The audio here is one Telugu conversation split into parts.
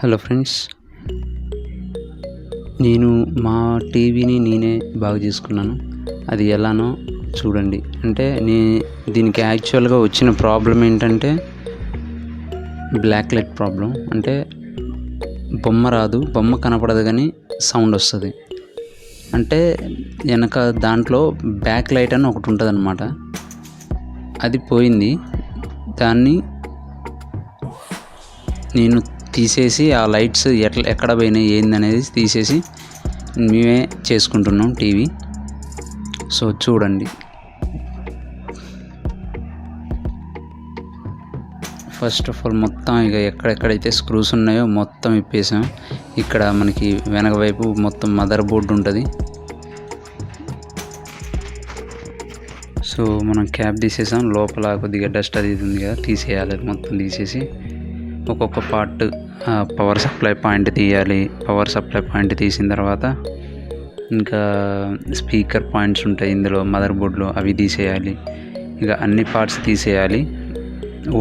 హలో ఫ్రెండ్స్, నేను మా టీవీని నేనే బాగు చేసుకున్నాను. అది ఎలానో చూడండి. అంటే దీనికి యాక్చువల్గా వచ్చిన ప్రాబ్లం ఏంటంటే బ్లాక్ లైట్ ప్రాబ్లం. అంటే బొమ్మ రాదు, బొమ్మ కనపడదు కానీ సౌండ్ వస్తుంది. అంటే వెనక దాంట్లో బ్యాక్ లైట్ అని ఒకటి ఉంటుంది అన్నమాట. అది పోయింది. దాన్ని నేను తీసేసి ఆ లైట్స్ ఎక్కడ పోయినాయి ఏందనేది తీసేసి మేమే చేసుకుంటున్నాం టీవీ. సో చూడండి. ఫస్ట్ ఆఫ్ ఆల్ మొత్తం ఇక ఎక్కడెక్కడైతే స్క్రూస్ ఉన్నాయో మొత్తం ఇప్పేసాం. ఇక్కడ మనకి వెనక వైపు మొత్తం మదర్ బోర్డు ఉంటుంది. సో మనం క్యాప్ తీసేసాం. లోపల కొద్దిగా డస్ట్ అది ఉంది కదా, తీసేయాలి. మొత్తం తీసేసి ఒక్కొక్క పార్ట్ పవర్ సప్లై పాయింట్ తీయాలి. పవర్ సప్లై పాయింట్ తీసిన తర్వాత ఇంకా స్పీకర్ పాయింట్స్ ఉంటాయి ఇందులో మదర్ బోర్డులో, అవి తీసేయాలి. ఇక అన్ని పార్ట్స్ తీసేయాలి.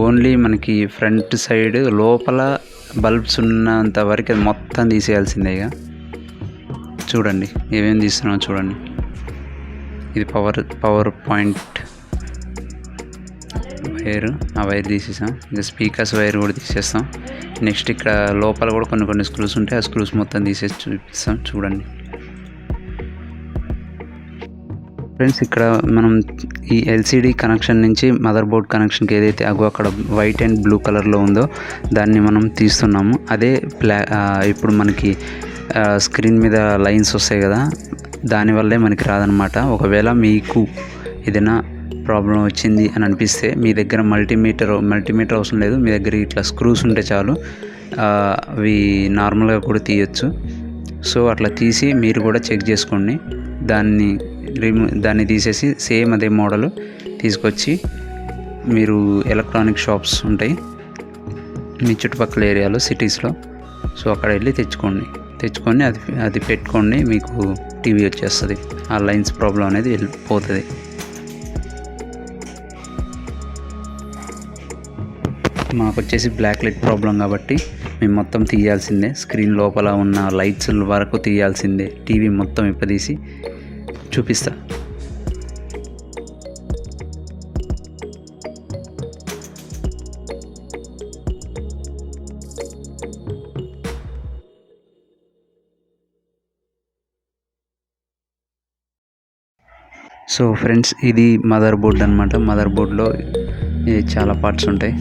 ఓన్లీ మనకి ఫ్రంట్ సైడ్ లోపల బల్బ్స్ ఉన్నంత వరకు అది మొత్తం తీసేయాల్సిందే. ఇక చూడండి ఏమేమి తీస్తున్నామో చూడండి. ఇది పవర్ పాయింట్ వైర్, ఆ వైర్ తీసేసాం. ఇంకా స్పీకర్స్ వైర్ కూడా తీసేస్తాం. నెక్స్ట్ ఇక్కడ లోపల కూడా కొన్ని స్క్రూస్ ఉంటాయి, ఆ స్క్రూస్ మొత్తం తీసేసి చూపిస్తాం. చూడండి ఫ్రెండ్స్, ఇక్కడ మనం ఈ ఎల్సిడి కనెక్షన్ నుంచి మదర్ బోర్డ్ కనెక్షన్కి ఏదైతే అక్కడ వైట్ అండ్ బ్లూ కలర్లో ఉందో దాన్ని మనం తీస్తున్నాము. అదే ఇప్పుడు మనకి స్క్రీన్ మీద లైన్స్ వస్తాయి కదా, దానివల్లే మనకి రాదనమాట. ఒకవేళ మీకు ఏదైనా ప్రాబ్లం వచ్చింది అని అనిపిస్తే మీ దగ్గర మల్టీమీటర్ అవసరం లేదు, మీ దగ్గర ఇట్లా స్క్రూస్ ఉంటే చాలు. అవి నార్మల్గా కూడా తీయచ్చు. సో అట్లా తీసి మీరు కూడా చెక్ చేసుకోండి. దాన్ని తీసేసి సేమ్ అదే మోడల్ తీసుకొచ్చి మీరు ఎలక్ట్రానిక్ షాప్స్ ఉంటాయి మీ చుట్టుపక్కల ఏరియాలో, సిటీస్లో. సో అక్కడ వెళ్ళి తెచ్చుకొని అది పెట్టుకోండి. మీకు టీవీ వచ్చేస్తుంది. ఆ లైన్స్ ప్రాబ్లం అనేది వెళ్ళిపోతుంది. మాకు వచ్చేసి బ్లాక్ లైట్ ప్రాబ్లం కాబట్టి మేము మొత్తం తీయాల్సిందే. స్క్రీన్ లోపల ఉన్న లైట్స్ వరకు తీయాల్సిందే. టీవీ మొత్తం ఇప్పదీసి చూపిస్తా. సో ఫ్రెండ్స్, ఇది మదర్ బోర్డ్ అనమాట. మదర్ బోర్డ్లో చాలా పార్ట్స్ ఉంటాయి.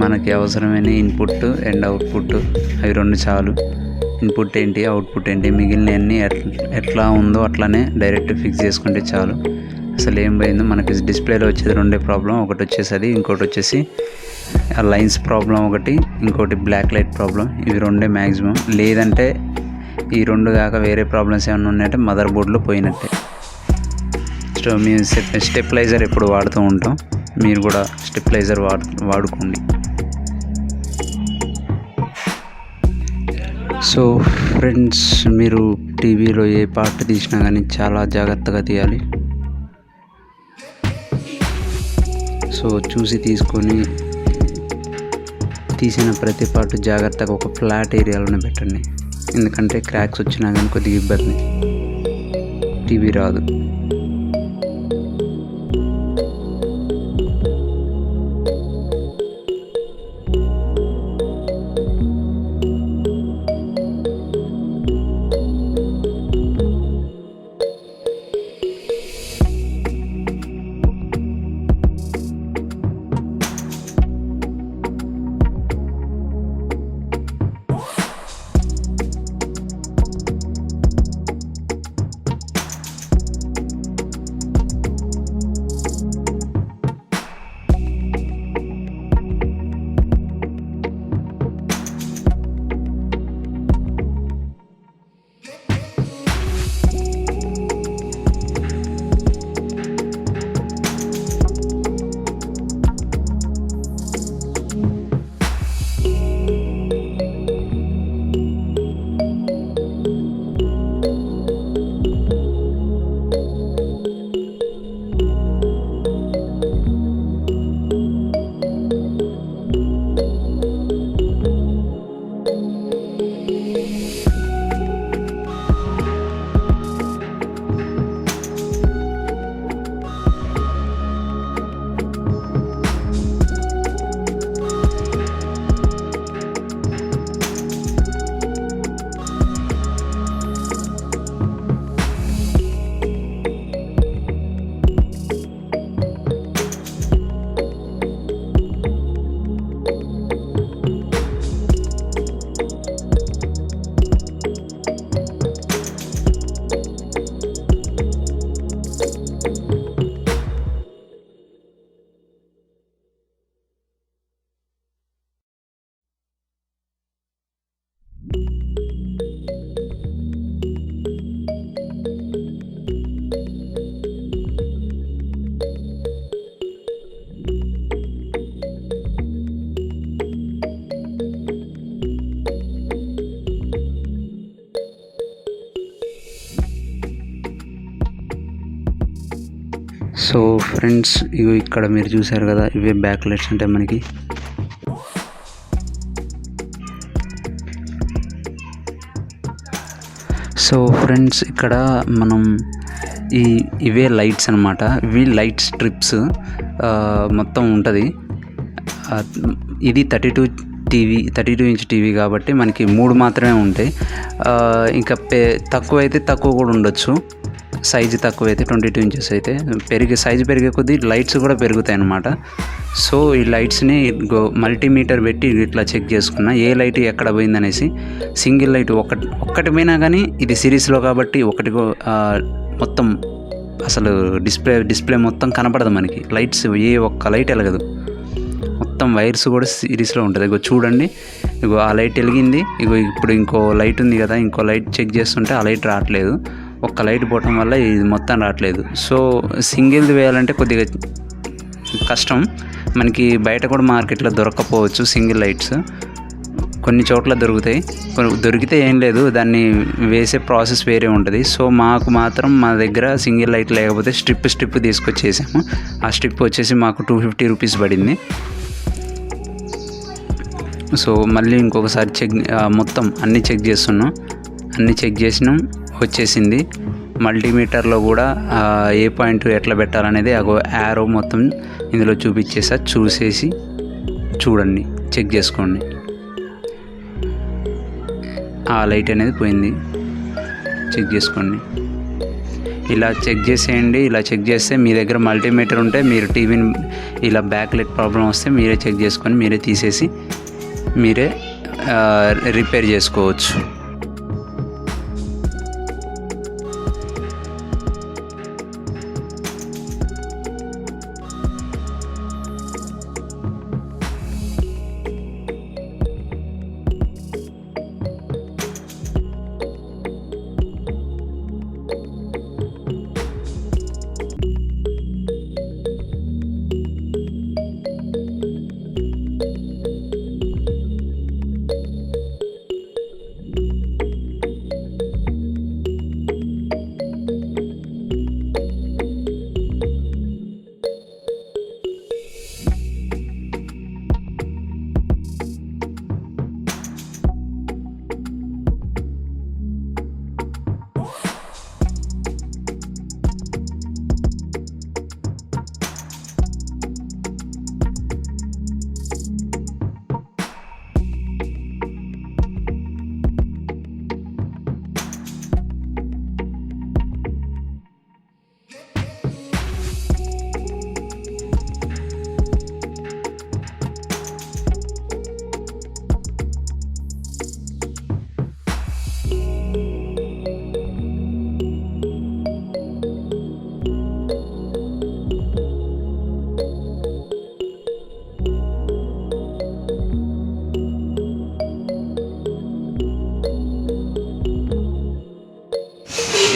మనకి అవసరమైన ఇన్పుట్ అండ్ అవుట్పుట్, అవి రెండు చాలు. ఇన్పుట్ ఏంటి, అవుట్పుట్ ఏంటి, మిగిలినవన్నీ ఎట్లా ఉందో అట్లానే డైరెక్ట్ ఫిక్స్ చేసుకుంటే చాలు. అసలు ఏం పోయిందో మనకి డిస్ప్లేలో వచ్చేది రెండే ప్రాబ్లం. ఒకటి వచ్చేసి అది, ఇంకోటి వచ్చేసి ఆ లైన్స్ ప్రాబ్లం ఒకటి, ఇంకోటి బ్లాక్ లైట్ ప్రాబ్లం. ఇవి రెండే మ్యాక్సిమం. లేదంటే ఈ రెండు కాక వేరే ప్రాబ్లమ్స్ ఏమైనా ఉన్నాయంటే మదర్ బోర్డులో పోయినట్టే. సో మేము స్టెప్లైజర్ ఎప్పుడు వాడుతూ ఉంటాం, మీరు కూడా స్టెప్లైజర్ వాడుకోండి. సో ఫ్రెండ్స్, మీరు టీవీలో ఏ పార్ట్ తీసినా కానీ చాలా జాగ్రత్తగా తీయాలి. సో చూసి తీసుకొని తీసిన ప్రతి పార్ట్ జాగ్రత్తగా ఒక ఫ్లాట్ ఏరియాలోనే పెట్టండి. ఎందుకంటే క్రాక్స్ వచ్చినా కానీ కొద్దిగా ఇబ్బంది, టీవీ రాదు. సో ఫ్రెండ్స్, ఇవి ఇక్కడ మీరు చూసారు కదా, ఇవే బ్యాక్ లైట్స్ ఉంటాయి మనకి. సో ఫ్రెండ్స్, ఇక్కడ మనం ఇవే లైట్స్ అనమాట. ఇవి లైట్ స్ట్రిప్స్ మొత్తం ఉంటుంది. ఇది 32 ఇంచ్ టీవీ కాబట్టి మనకి 3 మాత్రమే ఉంటాయి. ఇంకా తక్కువ అయితే తక్కువ కూడా ఉండొచ్చు. సైజు తక్కువ అయితే 22 ఇంచెస్ అయితే సైజు పెరిగే కొద్దీ లైట్స్ కూడా పెరుగుతాయి అన్నమాట. సో ఈ లైట్స్ని మల్టీమీటర్ పెట్టి ఇట్లా చెక్ చేసుకున్నా ఏ లైట్ ఎక్కడ పోయిందనేసి. సింగిల్ లైట్ ఒక్కటి పోయినా కానీ ఇది సిరీస్లో కాబట్టి మొత్తం అసలు డిస్ప్లే మొత్తం కనపడదు మనకి. లైట్స్ ఏ ఒక్క లైట్ వెలగదు, మొత్తం వైర్స్ కూడా సిరీస్లో ఉంటుంది. చూడండి, ఆ లైట్ వెలిగింది. ఇప్పుడు ఇంకో లైట్ ఉంది కదా, ఇంకో లైట్ చెక్ చేస్తుంటే ఆ లైట్ రావట్లేదు. ఒక్క లైట్ పోవటం వల్ల ఇది మొత్తం రావట్లేదు. సో సింగిల్ది వేయాలంటే కొద్దిగా కష్టం. మనకి బయట కూడా మార్కెట్లో దొరకకపోవచ్చు సింగిల్ లైట్స్. కొన్ని చోట్ల దొరుకుతాయి, దొరికితే ఏం లేదు, దాన్ని వేసే ప్రాసెస్ వేరే ఉంటుంది. సో మాకు మాత్రం మా దగ్గర సింగిల్ లైట్ లేకపోతే స్ట్రిప్ తీసుకొచ్చేసాము. ఆ స్ట్రిప్ వచ్చేసి మాకు 250 రూపీస్ పడింది. సో మళ్ళీ ఇంకొకసారి మొత్తం అన్నీ చెక్ చేస్తున్నాం. అన్నీ చెక్ చేసినాం, వచ్చేసింది. మల్టీమీటర్లో కూడా ఏ పాయింట్ ఎట్లా పెట్టాలనేది యారో మొత్తం ఇందులో చూసేసి చూడండి, చెక్ చేసుకోండి. ఆ లైట్ అనేది పోయింది, చెక్ చేసుకోండి. ఇలా చెక్ చేసేయండి. ఇలా చెక్ చేస్తే మీ దగ్గర మల్టీమీటర్ ఉంటే మీరు టీవీని ఇలా బ్యాక్ లైట్ ప్రాబ్లం వస్తే మీరే చెక్ చేసుకొని మీరే తీసేసి మీరే రిపేర్ చేసుకోవచ్చు.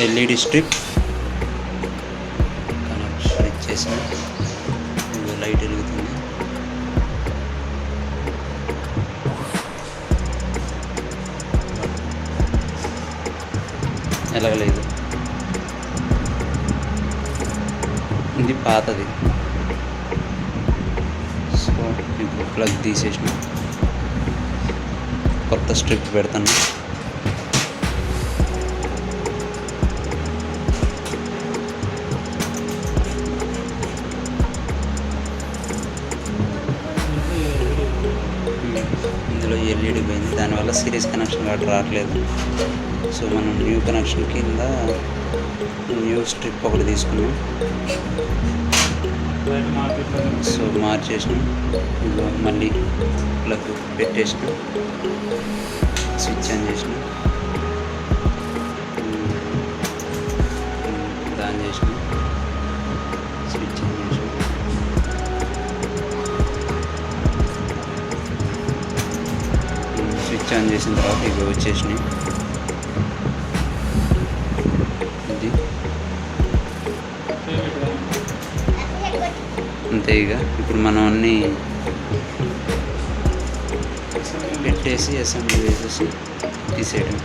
ఎల్ఈడి స్ట్రిప్ కనెక్షన్ ఇచ్చేసి లైట్ వెలుగుతుంది. ఎలాగలేదు, ఇది పాతది. సో ఇప్పుడు ప్లగ్ తీసేసిన కొత్త స్ట్రిప్ పెడతాను. ఇందులో ఎల్ఈడి పోయింది, దానివల్ల సిరీస్ కనెక్షన్ కార్డు రావట్లేదు. సో మనం న్యూ కనెక్షన్ కింద న్యూ స్ట్రిప్ ఒకటి తీసుకున్నాం. సో మార్చేసినాం, మళ్ళీ ప్లగ్ పెట్టేసినాం, స్విచ్ ఆన్ చేసినాం, ఆన్ చేసినాం, స్విచ్ ఆన్ చేసినాం. స్విచ్ ఆన్ చేసిన తర్వాత ఇవి వచ్చేసినాయి. అంతే. ఇక ఇప్పుడు మనం అన్నీ పెట్టేసి అసెంబ్లీ వేసేసి తీసేయడం.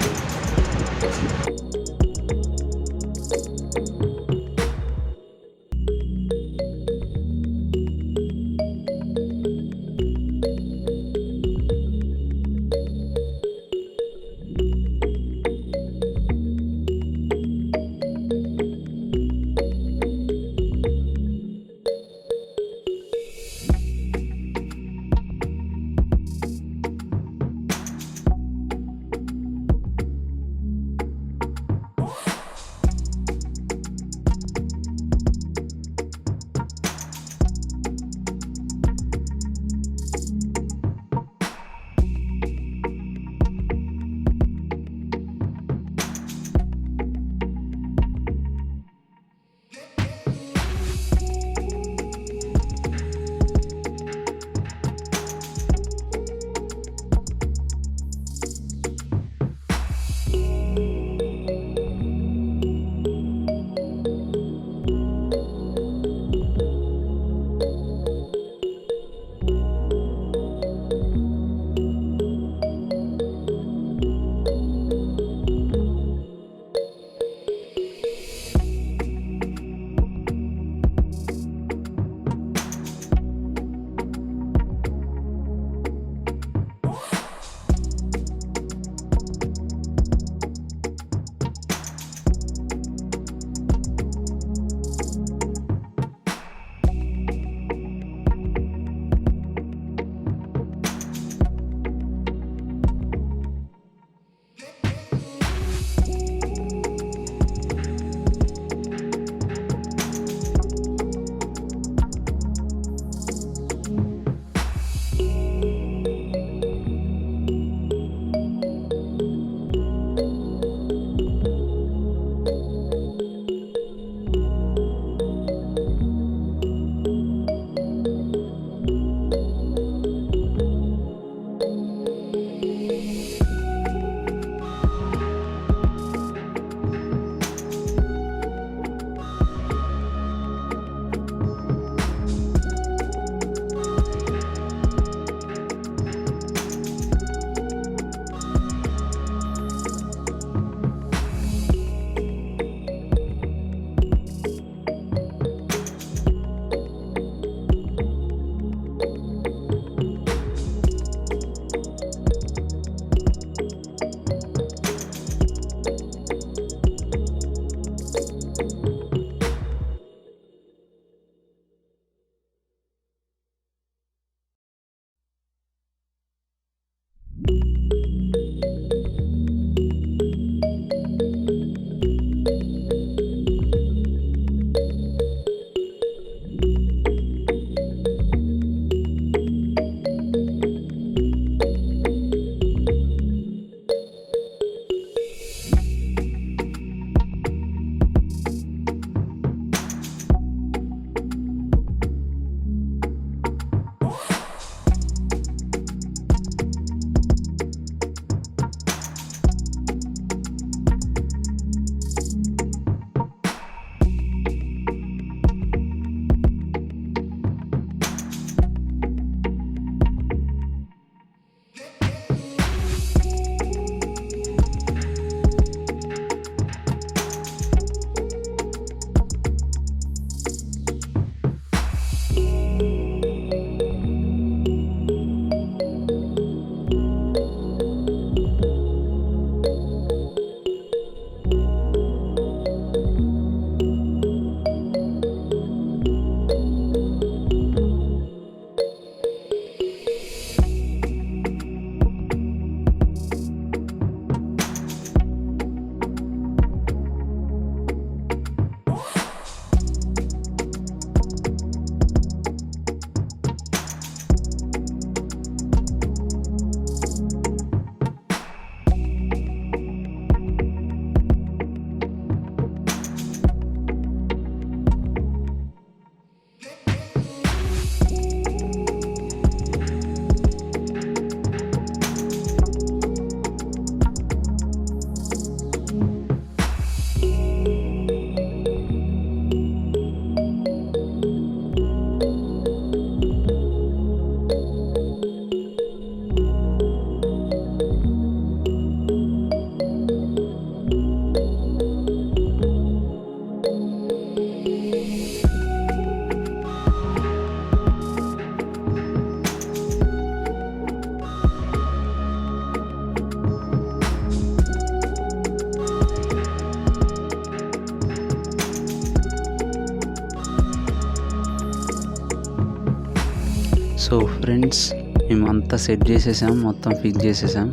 సో ఫ్రెండ్స్, మేము అంతా సెట్ చేసేసాం, మొత్తం ఫిక్స్ చేసేసాం.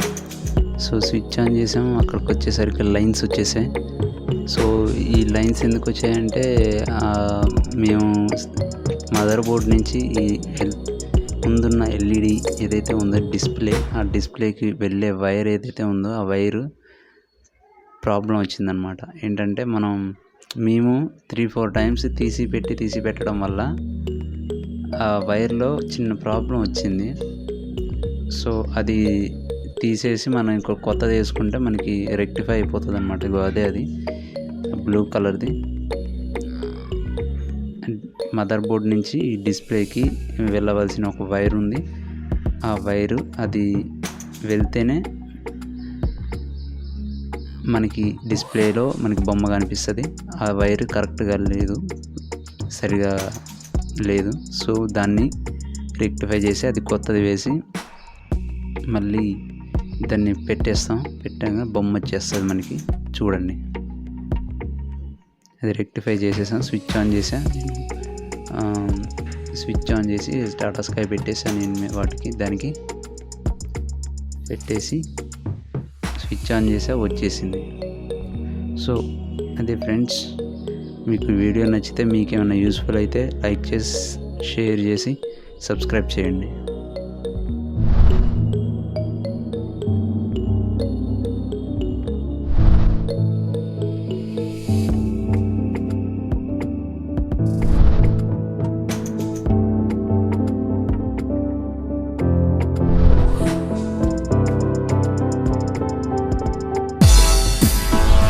సో స్విచ్ ఆన్ చేసాము, అక్కడికి వచ్చేసరికి లైన్స్ వచ్చేసాయి. సో ఈ లైన్స్ ఎందుకు వచ్చాయంటే మేము మదర్ బోర్డ్ నుంచి ఈ ముందున్న ఎల్ఈడి ఏదైతే ఉందో డిస్ప్లే, ఆ డిస్ప్లేకి వెళ్ళే వైర్ ఏదైతే ఉందో ఆ వైరు ప్రాబ్లం వచ్చిందనమాట. ఏంటంటే మేము 3-4 టైమ్స్ తీసి పెట్టడం వల్ల ఆ వైర్లో చిన్న ప్రాబ్లం వచ్చింది. సో అది తీసేసి మనం ఇంకో కొత్తది వేసుకుంటే మనకి రెక్టిఫై అయిపోతుంది అనమాట. ఇగో అది బ్లూ కలర్ది మదర్ బోర్డ్ నుంచి డిస్ప్లేకి వెళ్ళవలసిన ఒక వైర్ ఉంది. ఆ వైరు అది వెళ్తేనే మనకి డిస్ప్లేలో మనకి బొమ్మ కనిపిస్తుంది. ఆ వైరు కరెక్ట్గా లేదు, సరిగా లేదు. సో దాన్ని రెక్టిఫై చేసి అది కొత్తది వేసి మళ్ళీ దాన్ని పెట్టాక బొమ్మ వచ్చేస్తుంది మనకి. చూడండి, అది రెక్టిఫై చేసేసాం. స్విచ్ ఆన్ చేసి టాటా స్కై పెట్టేసాను నేను దానికి పెట్టేసి స్విచ్ ఆన్ చేసా, వచ్చేసింది. సో అదే ఫ్రెండ్స్, మీకు వీడియో నచ్చితే, మీకు ఏమైనా యూస్ఫుల్ అయితే లైక్ చేసి, షేర్ చేసి, సబ్స్క్రైబ్ చేయండి.